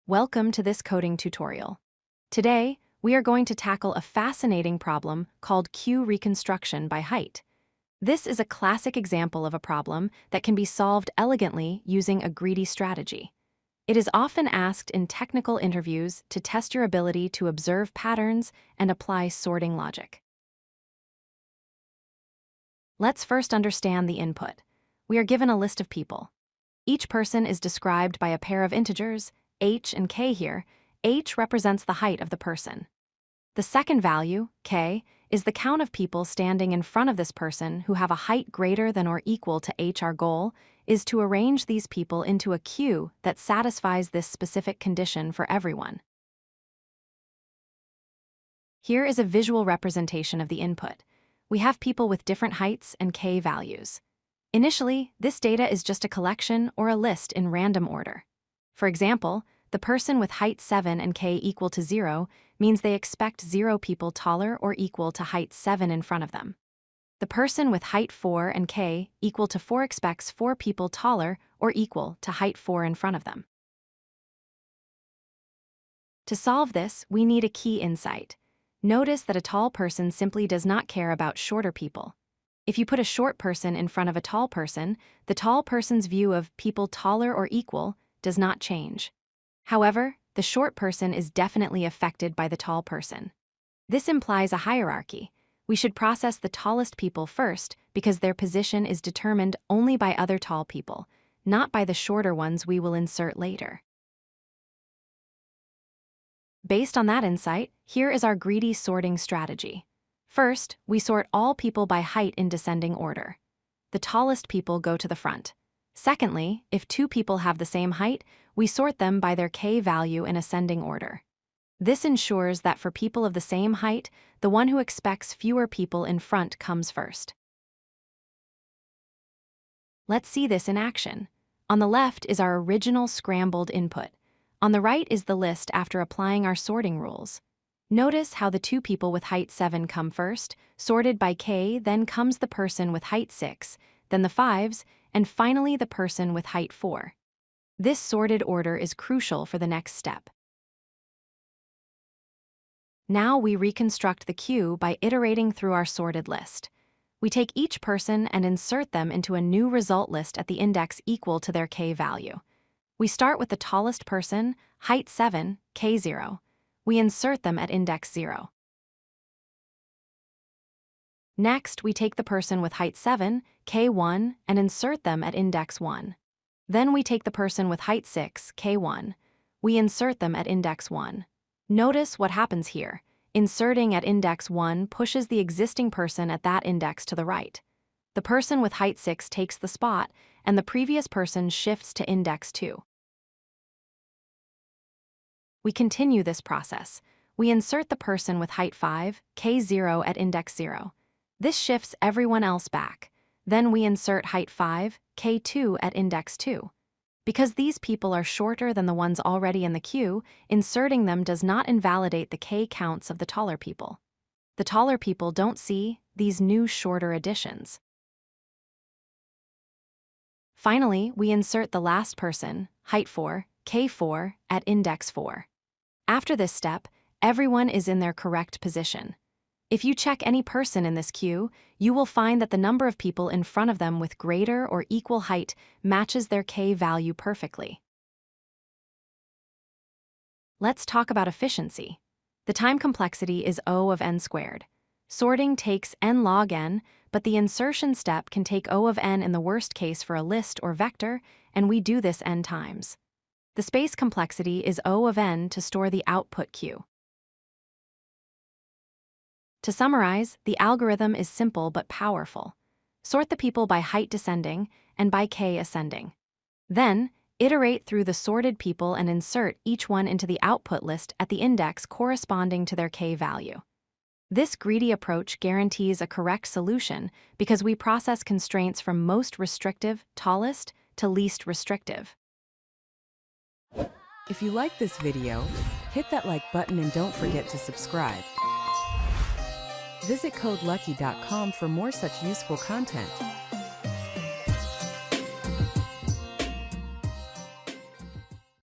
Welcome to this coding tutorial. Today, we are going to tackle a fascinating problem called Queue Reconstruction by Height. This is a classic example of a problem that can be solved elegantly using a greedy strategy. It is often asked in technical interviews to test your ability to observe patterns and apply sorting logic. Let's first understand the input. We are given a list of people. Each person is described by a pair of integers, h and k here. H represents the height of the person. The second value, k, is the count of people standing in front of this person who have a height greater than or equal to h. Our goal is to arrange these people into a queue that satisfies this specific condition for everyone. Here is a visual representation of the input. We have people with different heights and k values. Initially, this data is just a collection or a list in random order. For example, the person with height 7 and k equal to 0 means they expect 0 people taller or equal to height 7 in front of them. The person with height 4 and k equal to 4 expects 4 people taller or equal to height 4 in front of them. To solve this, we need a key insight. Notice that a tall person simply does not care about shorter people. If you put a short person in front of a tall person, the tall person's view of people taller or equal does not change. However, the short person is definitely affected by the tall person. This implies a hierarchy. We should process the tallest people first because their position is determined only by other tall people, not by the shorter ones we will insert later. Based on that insight, here is our greedy sorting strategy. First, we sort all people by height in descending order. The tallest people go to the front. Secondly, if two people have the same height, we sort them by their k value in ascending order. This ensures that for people of the same height, the one who expects fewer people in front comes first. Let's see this in action. On the left is our original scrambled input. On the right is the list after applying our sorting rules. Notice how the two people with height 7 come first, sorted by k, then comes the person with height 6, then the 5s, and finally the person with height 4. This sorted order is crucial for the next step. Now we reconstruct the queue by iterating through our sorted list. We take each person and insert them into a new result list at the index equal to their k value. We start with the tallest person, height 7, k 0. We insert them at index 0. Next, we take the person with height 7, k1, and insert them at index 1. Then we take the person with height 6, k1. We insert them at index 1. Notice what happens here. Inserting at index 1 pushes the existing person at that index to the right. The person with height 6 takes the spot, and the previous person shifts to index 2. We continue this process. We insert the person with height 5, k0 at index 0. This shifts everyone else back. Then we insert height 5, k2 at index 2. Because these people are shorter than the ones already in the queue, inserting them does not invalidate the k counts of the taller people. The taller people don't see these new shorter additions. Finally, we insert the last person, height 4, k4, at index 4. After this step, everyone is in their correct position. If you check any person in this queue, you will find that the number of people in front of them with greater or equal height matches their k value perfectly. Let's talk about efficiency. The time complexity is O of n squared. Sorting takes n log n, but the insertion step can take O of n in the worst case for a list or vector, and we do this n times. The space complexity is O of n to store the output queue. To summarize, the algorithm is simple but powerful. Sort the people by height descending and by k ascending. Then, iterate through the sorted people and insert each one into the output list at the index corresponding to their k value. This greedy approach guarantees a correct solution because we process constraints from most restrictive, tallest, to least restrictive. If you like this video, hit that like button and don't forget to subscribe. Visit codelucky.com for more such useful content.